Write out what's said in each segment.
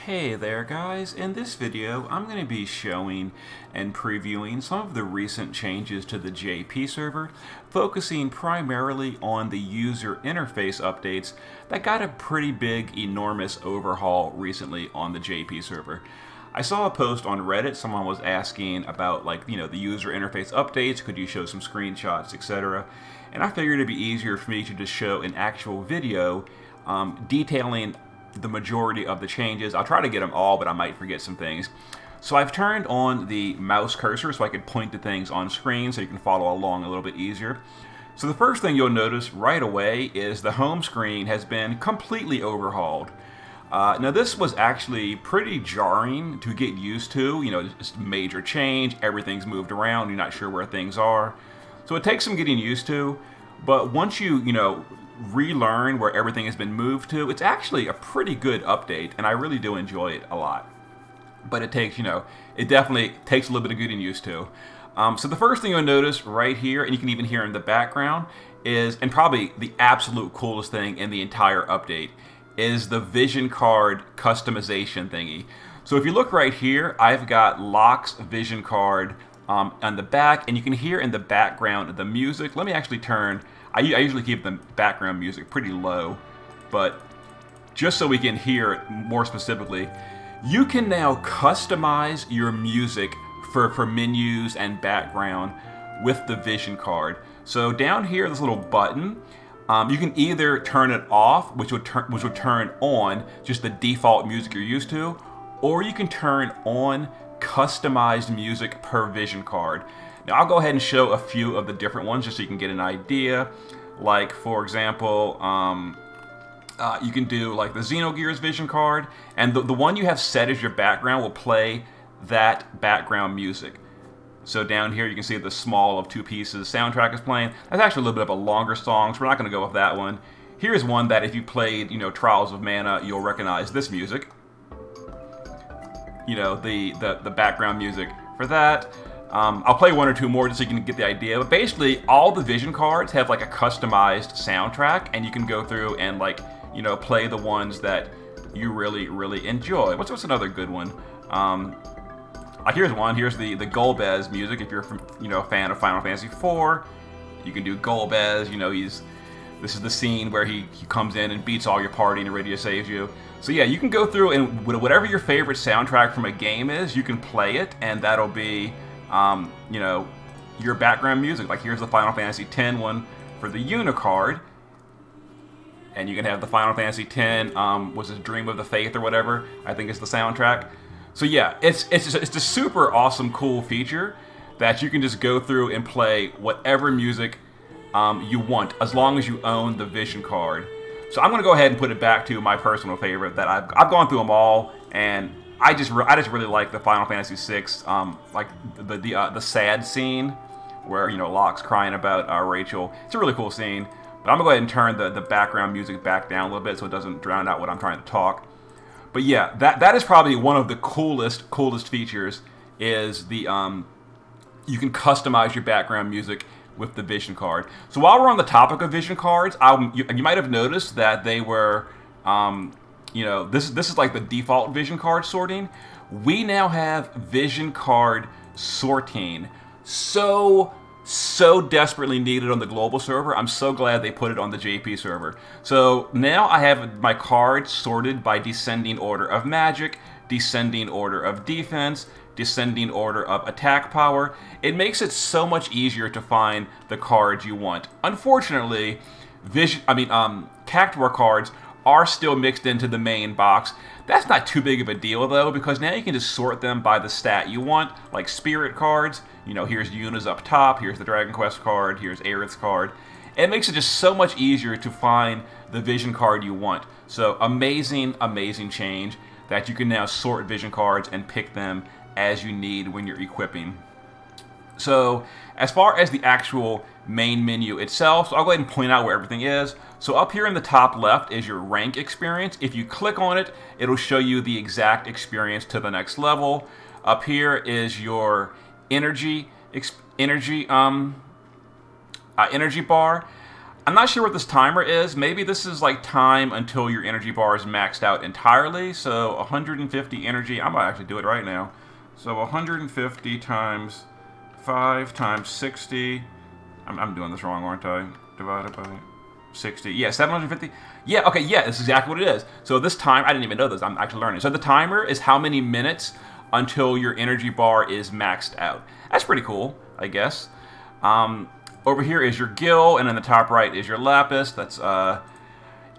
Hey there guys, in this video I'm going to be showing and previewing some of the recent changes to the JP server, focusing primarily on the user interface updates that got a pretty big, enormous overhaul recently on the JP server. I saw a post on Reddit, someone was asking about the user interface updates, could you show some screenshots, etc. And I figured it'd be easier for me to just show an actual video detailing the majority of the changes. I'll try to get them all, but I might forget some things. So I've turned on the mouse cursor so I can point to things on screen so you can follow along a little bit easier. So the first thing you'll notice right away is the home screen has been completely overhauled. Now this was actually pretty jarring to get used to. You know, it's a major change, everything's moved around, you're not sure where things are. So it takes some getting used to, but once you relearn where everything has been moved to, it's actually a pretty good update, and I really do enjoy it a lot. But it takes, it definitely takes a little bit of getting used to. So the first thing you'll notice right here, and you can even hear in the background, is, and probably the absolute coolest thing in the entire update, is the vision card customization thingy. So if you look right here, I've got Locke's vision card on the back, and you can hear in the background the music. Let me actually turn, I usually keep the background music pretty low, but just so we can hear it more specifically, you can now customize your music for menus and background with the vision card. So down here, this little button, you can either turn it off, which would turn on just the default music you're used to, or you can turn on customized music per vision card. Now I'll go ahead and show a few of the different ones just so you can get an idea. Like for example, you can do like the Xenogears vision card, and the one you have set as your background will play that background music. So down here you can see the small of two pieces soundtrack is playing. That's actually a little bit of a longer song, so we're not going to go with that one. Here's one that if you played, Trials of Mana, you'll recognize this music. The background music for that. I'll play one or two more just so you can get the idea. But basically, all the vision cards have like a customized soundtrack, and you can go through and play the ones that you really enjoy. What's another good one? Here's one. Here's the Golbez music. If you're a fan of Final Fantasy IV, you can do Golbez. This is the scene where he comes in and beats all your party and Iridia saves you. So yeah, you can go through and whatever your favorite soundtrack from a game is, you can play it, and that'll be your background music. Like here's the Final Fantasy X one for the Unicard, and you can have the Final Fantasy X, what's his Dream of the Faith or whatever, I think is the soundtrack. So yeah, it's a super awesome, cool feature that you can just go through and play whatever music you want, as long as you own the vision card. So I'm gonna go ahead and put it back to my personal favorite that I've gone through them all, and I just really like the Final Fantasy VI, like the sad scene where Locke's crying about Rachel. It's a really cool scene. But I'm gonna go ahead and turn the background music back down a little bit so it doesn't drown out what I'm trying to talk. But yeah, that is probably one of the coolest features, is the you can customize your background music with the vision card. So while we're on the topic of vision cards, you might have noticed that they were this is like the default vision card sorting. We now have vision card sorting. So desperately needed on the global server. I'm so glad they put it on the JP server. So now I have my cards sorted by descending order of magic, descending order of defense, descending order of attack power. It makes it so much easier to find the cards you want. Unfortunately, Cactuar cards are still mixed into the main box. That's not too big of a deal though, because now you can just sort them by the stat you want, like spirit cards. Here's Yuna's up top, here's the Dragon Quest card, here's Aerith's card. It makes it just so much easier to find the vision card you want. So amazing change that you can now sort vision cards and pick them as you need when you're equipping. So as far as the actual main menu itself, so I'll go ahead and point out where everything is. So up here in the top left is your rank experience. If you click on it, it'll show you the exact experience to the next level. Up here is your energy bar. I'm not sure what this timer is. Maybe this is like time until your energy bar is maxed out entirely. So 150 energy. I'm going to actually do it right now. So 150 times 5 times 60. I'm doing this wrong, aren't I? Divided by 60. Yeah, 750. Yeah, okay, yeah, that's exactly what it is. So this time, I didn't even know this. I'm actually learning. So the timer is how many minutes until your energy bar is maxed out. That's pretty cool, I guess. Over here is your gill, and in the top right is your lapis. That's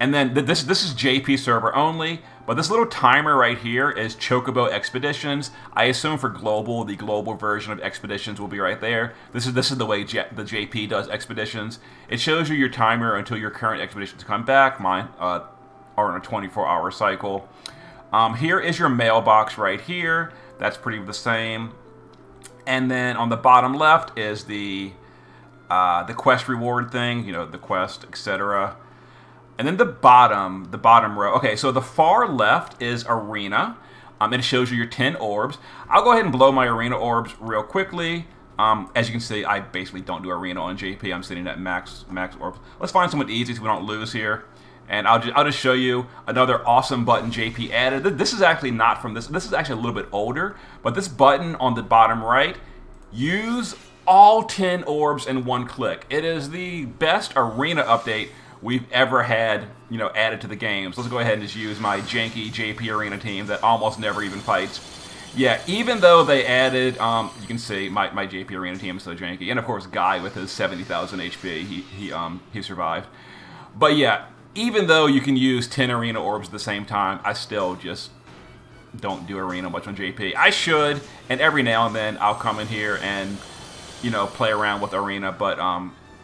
and then this is JP server only. But this little timer right here is Chocobo Expeditions. I assume for global, the global version of Expeditions will be right there. This is the way the JP does Expeditions. It shows you your timer until your current expeditions come back. Mine are on a 24-hour cycle. Here is your mailbox right here. That's pretty the same. And then on the bottom left is the quest reward thing. You know, the quest, etc. And then the bottom row. Okay, so the far left is Arena. It shows you your 10 orbs. I'll go ahead and blow my Arena orbs real quickly. As you can see, I basically don't do Arena on JP. I'm sitting at max orbs. Let's find someone easy so we don't lose here. And I'll just show you another awesome button JP added. This is actually not from this. This is actually a little bit older. But this button on the bottom right, use all 10 orbs in one click. It is the best Arena update we've ever had, you know, added to the game. So let's go ahead and just use my janky JP Arena team that almost never even fights. Yeah, even though they added, you can see my JP Arena team is so janky, and of course Guy with his 70,000 HP, he survived. But yeah, even though you can use 10 Arena orbs at the same time, I still just don't do Arena much on JP. I should, and every now and then I'll come in here and, you know, play around with Arena, but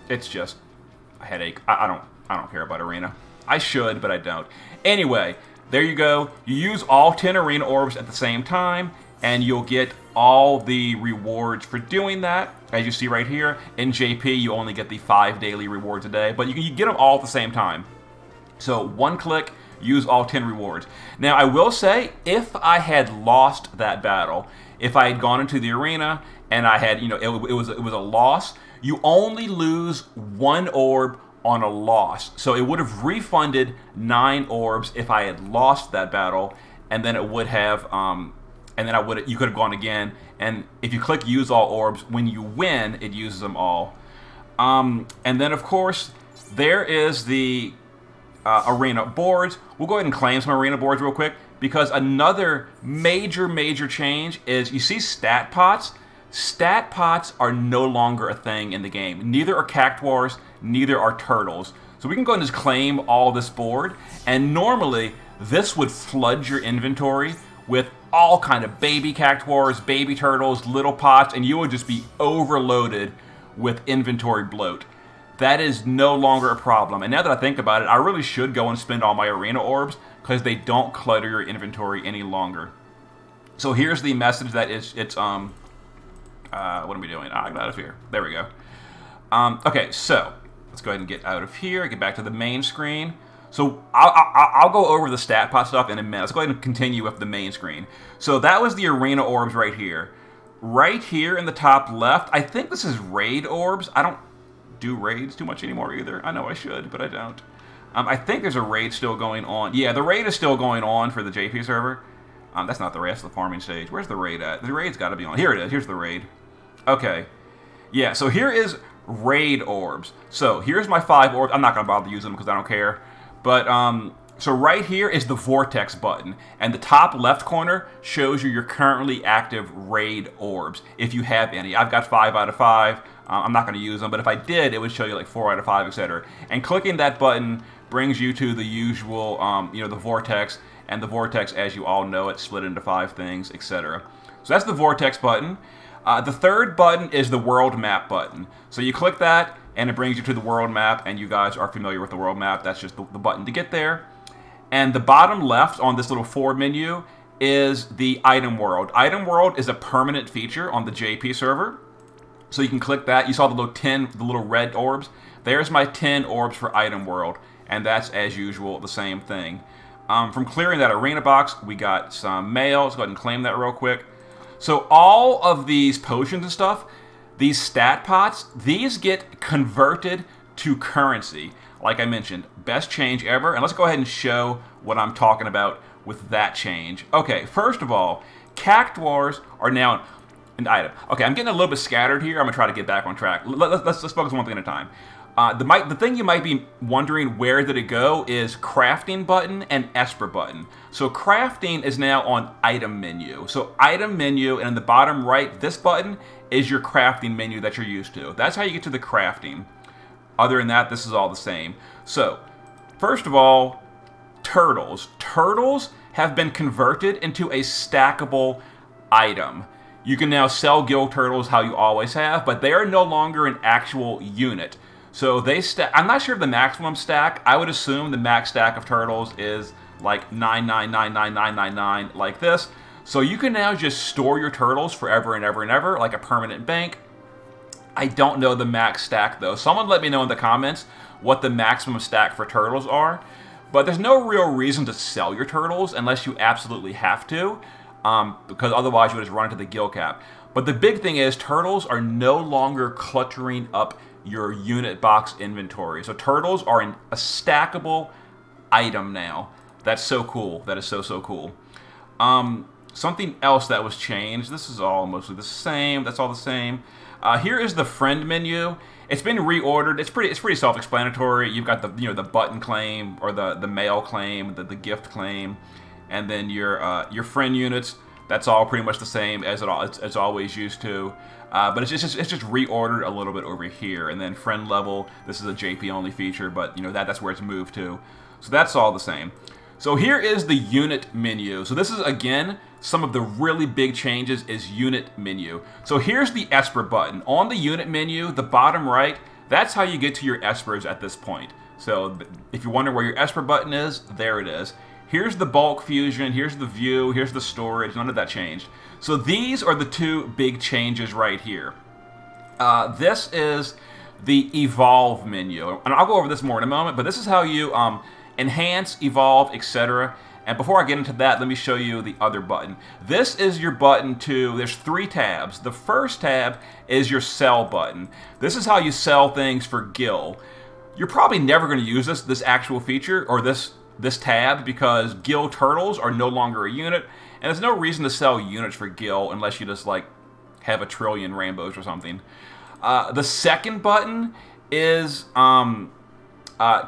it's just a headache. I don't care about Arena. I should, but I don't. Anyway, there you go. You use all 10 Arena orbs at the same time, and you'll get all the rewards for doing that. As you see right here, in JP, you only get the 5 daily rewards a day, but you get them all at the same time. So one click, use all 10 rewards. Now, I will say, if I had lost that battle, if I had gone into the arena and I had, you know, it was a loss, you only lose 1 orb on a loss. So it would have refunded 9 orbs if I had lost that battle, and then it would have, you could have gone again. And if you click use all orbs, when you win, it uses them all. And then of course, there is the arena boards. We'll go ahead and claim some arena boards real quick, because another major change is, you see stat pots? Stat pots are no longer a thing in the game. Neither are cactuars, neither are turtles. So we can go and just claim all this board, and normally this would flood your inventory with all kind of baby cactuars, baby turtles, little pots, and you would just be overloaded with inventory bloat. That is no longer a problem. And now that I think about it, I really should go and spend all my arena orbs, because they don't clutter your inventory any longer. So here's the message that what are we doing? I got out of here. There we go. Okay, so let's go ahead and get out of here, get back to the main screen. So I'll go over the stat pot stuff in a minute. Let's go ahead and continue with the main screen. So that was the arena orbs right here. Right here in the top left, I think this is raid orbs. I don't do raids too much anymore either. I know I should, but I don't. I think there's a raid still going on. Yeah, the raid is still going on for the JP server. That's not the raid, that's the farming stage. Where's the raid at? The raid's got to be on. Here it is. Here's the raid. Okay. Yeah, so here is raid orbs. So here's my 5 orbs. I'm not going to bother using them because I don't care. But, so right here is the vortex button. And the top left corner shows you your currently active raid orbs, if you have any. I've got 5 out of 5. I'm not going to use them, but if I did, it would show you like 4 out of 5, etc. And clicking that button brings you to the usual, you know, the vortex. And the vortex, as you all know, it's split into 5 things, etc. So that's the vortex button. The third button is the world map button. So you click that, and it brings you to the world map, and you guys are familiar with the world map. That's just the button to get there. And the bottom left on this little forward menu is the item world. Item world is a permanent feature on the JP server. So you can click that. You saw the little red orbs. There's my 10 orbs for item world, and that's, as usual, the same thing. From clearing that arena box, we got some mail. Let's go ahead and claim that real quick. So all of these potions and stuff, these stat pots, these get converted to currency. Like I mentioned, best change ever. And let's go ahead and show what I'm talking about with that change. Okay, first of all, cactuars are now an item. Okay, I'm getting a little bit scattered here. I'm going to try to get back on track. Let's focus one thing at a time. The thing you might be wondering where did it go is crafting button and Esper button. So crafting is now on item menu. So item menu, and in the bottom right, this button is your crafting menu that you're used to. That's how you get to the crafting. Other than that, this is all the same. So, first of all, turtles. Turtles have been converted into a stackable item. You can now sell guild turtles how you always have, but they are no longer an actual unit. So they stack. I'm not sure of the maximum stack. I would assume the max stack of turtles is like 9999999 like this. So you can now just store your turtles forever and ever and ever, like a permanent bank. I don't know the max stack though. Someone let me know in the comments what the maximum stack for turtles are. But there's no real reason to sell your turtles unless you absolutely have to, because otherwise you would just run into the guild cap. But the big thing is turtles are no longer cluttering up your unit box inventory. So turtles are a stackable item now. That's so cool. That is so cool. Something else that was changed. This is all mostly the same. That's all the same. Here is the friend menu. It's been reordered. It's pretty self-explanatory. You've got the button claim or the mail claim, the gift claim, and then your friend units. That's all pretty much the same as it's always used to. But it's just reordered a little bit over here. And then friend level, this is a JP only feature, but that's where it's moved to. So that's all the same. So here is the unit menu. So this is, again, some of the really big changes is unit menu. So here's the Esper button. On the unit menu, the bottom right, that's how you get to your Espers at this point. So if you wonder where your Esper button is, there it is. Here's the bulk fusion, here's the view, here's the storage, none of that changed. So these are the two big changes right here. This is the evolve menu. And I'll go over this more in a moment, but this is how you enhance, evolve, etc. And before I get into that, let me show you the other button. This is your button there's 3 tabs. The first tab is your sell button. This is how you sell things for Gil. You're probably never going to use this actual feature or this tab because Gil turtles are no longer a unit, and there's no reason to sell units for Gil unless you just like have a trillion rainbows or something. The second button is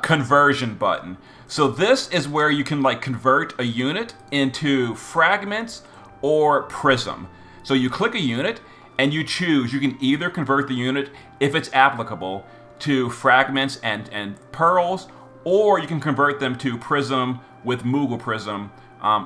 conversion button. So this is where you can like convert a unit into fragments or prism. So you click a unit and you choose. You can either convert the unit, if it's applicable, to fragments and pearls, or you can convert them to prism with Moogle prism,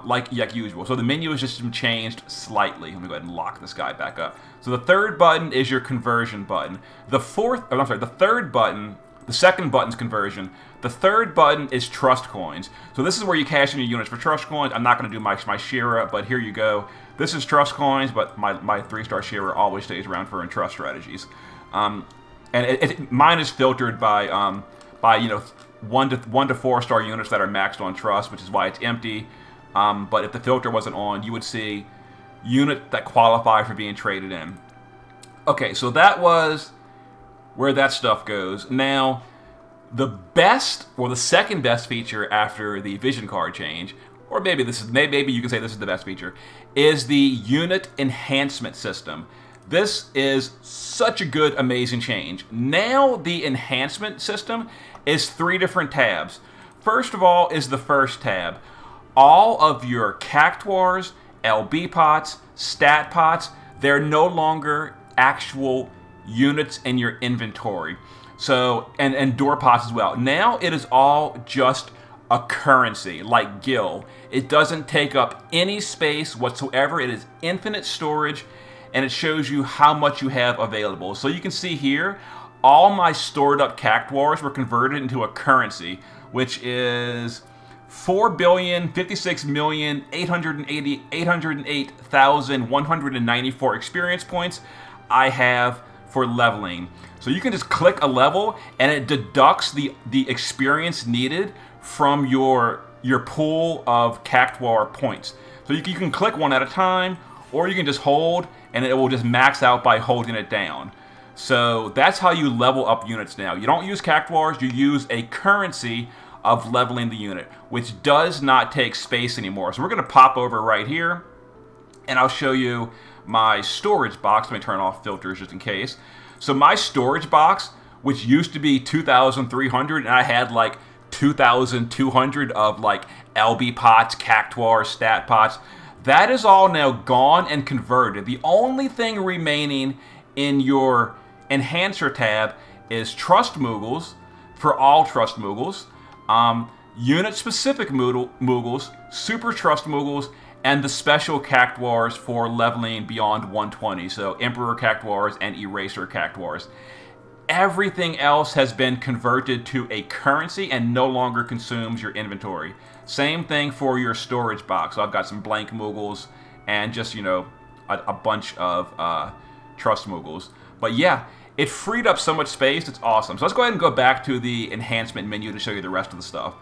like usual. So the menu is just changed slightly. Let me go ahead and lock this guy back up. So the third button is your conversion button. The third button. The second button's conversion. The third button is trust coins. So this is where you cash in your units for trust coins. I'm not going to do my Shira, but here you go. This is trust coins, but my 3-star Shira always stays around for trust strategies. And mine is filtered by 1 to 4-star units that are maxed on trust, which is why it's empty. But if the filter wasn't on, you would see units that qualify for being traded in. Okay, so that was where that stuff goes. Now, the best, or the second best feature after the vision card change, or maybe you can say this is the best feature, is the unit enhancement system. This is such a good, amazing change. Now the enhancement system is 3 different tabs. First of all is the first tab. All of your cactuars, LB pots, stat pots, they're no longer actual units in your inventory. So, and door pots as well. Now it is all just a currency, like Gil. It doesn't take up any space whatsoever. It is infinite storage, and it shows you how much you have available. So you can see here, all my stored up cactuars were converted into a currency, which is 4,056,808,194 experience points I have for leveling. So you can just click a level and it deducts the experience needed from your pool of cactuar points. So you can click one at a time, or you can just hold and it will just max out by holding it down. So that's how you level up units now. You don't use cactuars, you use a currency of leveling the unit, which does not take space anymore. So we're going to pop over right here, and I'll show you my storage box. Let me turn off filters just in case. So my storage box, which used to be 2,300, and I had like 2,200 of like LB pots, cactuars, stat pots, that is all now gone and converted. The only thing remaining in your Enhancer tab is Trust Moogles for all Trust Moogles, unit-specific Moogles, Super Trust Moogles, and the special cactuars for leveling beyond 120, so Emperor cactuars and Eraser cactuars. Everything else has been converted to a currency and no longer consumes your inventory. Same thing for your storage box. So I've got some blank Moogles and just, you know, a bunch of Trust Moogles. But yeah, it freed up so much space, it's awesome. So let's go ahead and go back to the enhancement menu to show you the rest of the stuff.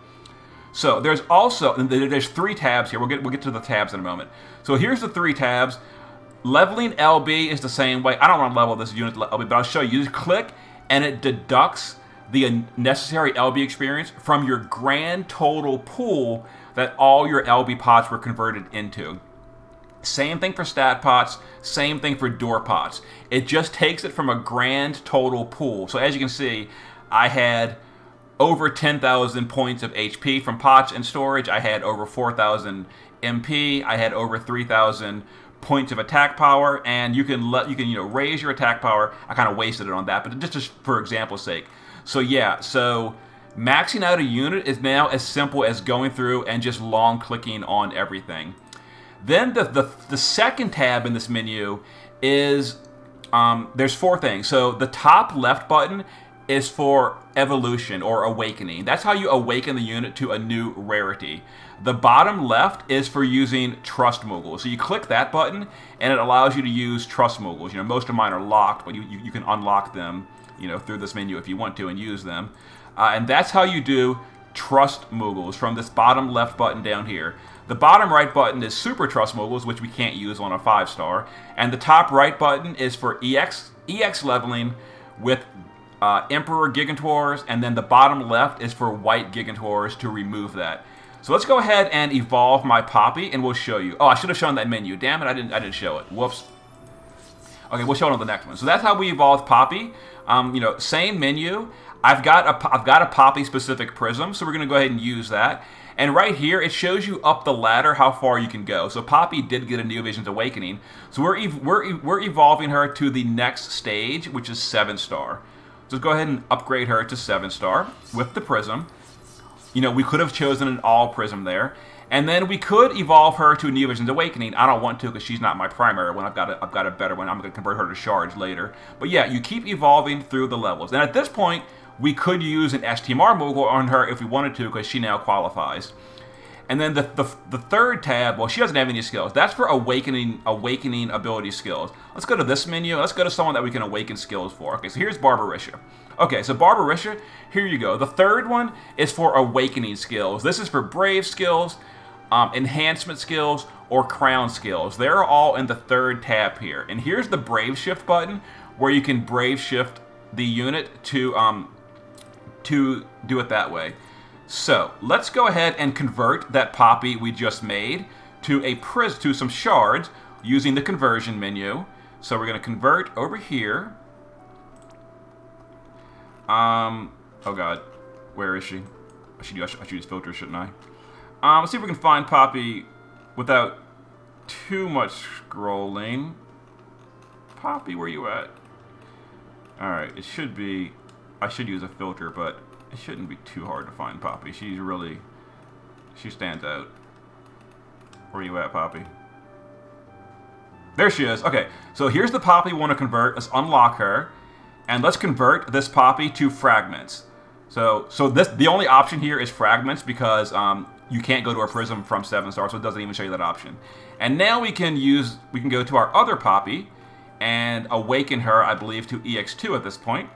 So there's also, there's 3 tabs here. We'll get to the tabs in a moment. So here's the 3 tabs. Leveling LB is the same way. I don't want to level this unit LB, but I'll show you. You just click and it deducts the necessary LB experience from your grand total pool that all your LB pots were converted into. Same thing for stat pots, same thing for door pots. It just takes it from a grand total pool. So as you can see, I had over 10,000 points of HP from pots and storage. I had over 4,000 MP. I had over 3,000 points of attack power, and you can raise your attack power. I kind of wasted it on that, but just for example's sake. So yeah, so maxing out a unit is now as simple as going through and just long clicking on everything. Then the second tab in this menu is, there's 4 things. So the top left button is for evolution or awakening. That's how you awaken the unit to a new rarity. The bottom left is for using Trust Moogles. So you click that button and it allows you to use Trust Moogles. You know, most of mine are locked, but you can unlock them, you know, through this menu if you want to and use them. And that's how you do Trust Moogles from this bottom left button down here. The bottom right button is Super Trust Moogles, which we can't use on a 5-star. And the top right button is for EX leveling with Emperor Gigantours, and then the bottom left is for White Gigantours to remove that. So let's go ahead and evolve my Poppy, and we'll show you. Oh, I should have shown that menu. Damn it, I didn't show it. Whoops. Okay, we'll show it on the next one. So that's how we evolve Poppy. You know, same menu. I've got a Poppy specific prism, so we're gonna go ahead and use that. And right here, it shows you up the ladder how far you can go. So Poppy did get a Neovision's Awakening. So we're evolving her to the next stage, which is 7-star. So let's go ahead and upgrade her to 7-star with the prism. You know, we could have chosen an all prism there. And then we could evolve her to a Neovision's Awakening. I don't want to because she's not my primary one. I've got a better one. I'm going to convert her to shards later. But yeah, you keep evolving through the levels. And at this point, we could use an STMR Moogle on her if we wanted to because she now qualifies. And then the third tab, well, she doesn't have any skills. That's for awakening ability skills. Let's go to this menu. Let's go to someone that we can awaken skills for. Okay, so here's Barbarisha. Okay, so Barbarisha, here you go. The third one is for awakening skills. This is for brave skills, enhancement skills, or crown skills. They're all in the third tab here. And here's the brave shift button where you can brave shift the unit to do it that way. So let's go ahead and convert that Poppy we just made to some shards using the conversion menu. So we're going to convert over here. Oh god, where is she? I should use filters, shouldn't I? Let's see if we can find Poppy without too much scrolling. Poppy, where you at? Alright, it should be... I should use a filter, but it shouldn't be too hard to find Poppy. She stands out. Where you at, Poppy? There she is. Okay, so here's the Poppy we want to convert. Let's unlock her. And let's convert this Poppy to fragments. So the only option here is fragments because you can't go to a prism from 7-star, so it doesn't even show you that option. And now we can go to our other Poppy and awaken her, I believe, to EX2 at this point.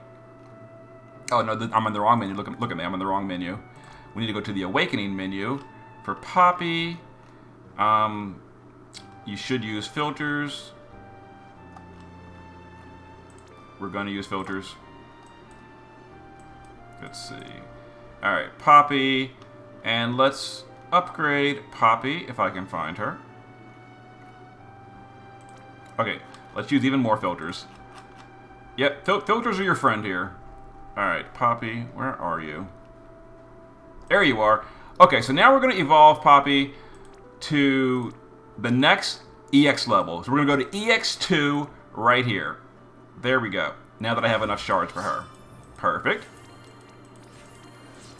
Oh no, I'm in the wrong menu. Look at me, I'm in the wrong menu. We need to go to the awakening menu for Poppy. You should use filters. We're going to use filters. Let's see. All right, Poppy, and let's upgrade Poppy if I can find her. Okay, let's use even more filters. Yep, filters are your friend here. All right, Poppy, where are you? There you are. Okay, so now we're going to evolve Poppy to the next EX level. So we're going to go to EX2 right here. There we go. Now that I have enough shards for her. Perfect.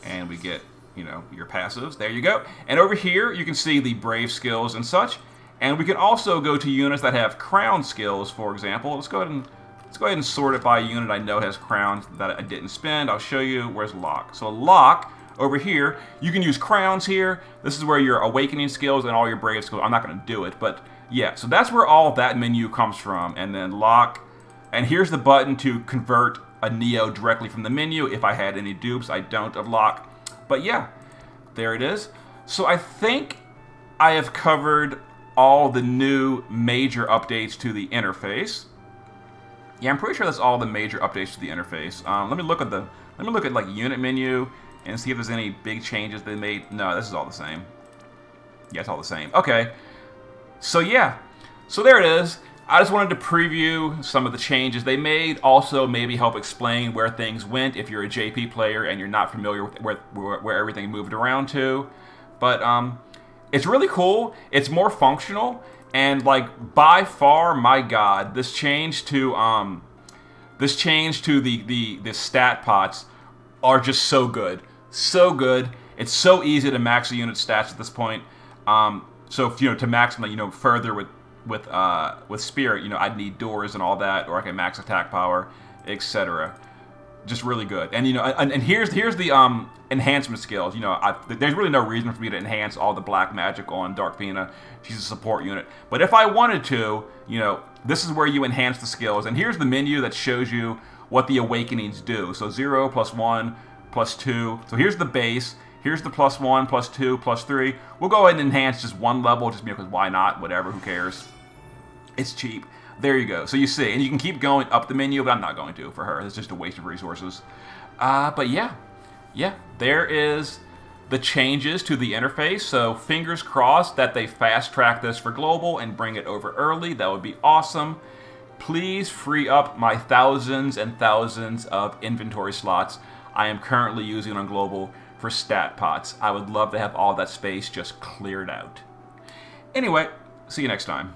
And we get, you know, your passives. There you go. And over here, you can see the Brave skills and such. And we can also go to units that have crown skills, for example. Let's go ahead and sort it by unit I know has crowns that I didn't spend. I'll show you. Where's Lock? So Lock, over here, you can use crowns here. This is where your awakening skills and all your Brave skills. I'm not going to do it, but yeah. So that's where all of that menu comes from. And then Lock. And here's the button to convert a Neo directly from the menu. If I had any dupes, I don't of Lock. But yeah, there it is. So I think I have covered all the new major updates to the interface. Yeah, I'm pretty sure that's all the major updates to the interface. Let me look at like unit menu and see if there's any big changes they made. No, this is all the same. Yeah, it's all the same. Okay. So yeah. So there it is. I just wanted to preview some of the changes they made. Also, maybe help explain where things went if you're a JP player and you're not familiar with where everything moved around to. But it's really cool. It's more functional, and like by far, my God, this change to the stat pots are just so good, so good. It's so easy to max the unit stats at this point. So if, you know, to max them, you know, further with Spirit, you know, I'd need doors and all that, or I can max attack power, etc. Just really good. And you know, and here's the enhancement skills. You know, there's really no reason for me to enhance all the black magic on Darkfina. She's a support unit. But if I wanted to, you know, this is where you enhance the skills. And here's the menu that shows you what the awakenings do. So 0, +1, +2. So here's the base. Here's the +1, +2, +3. We'll go ahead and enhance just one level, just because why not? Whatever, who cares? It's cheap. There you go. So you see, and you can keep going up the menu, but I'm not going to for her. It's just a waste of resources. But yeah, there is the changes to the interface. So fingers crossed that they fast track this for global and bring it over early. That would be awesome. Please free up my thousands and thousands of inventory slots I am currently using on global for stat pots. I would love to have all that space just cleared out. Anyway, see you next time.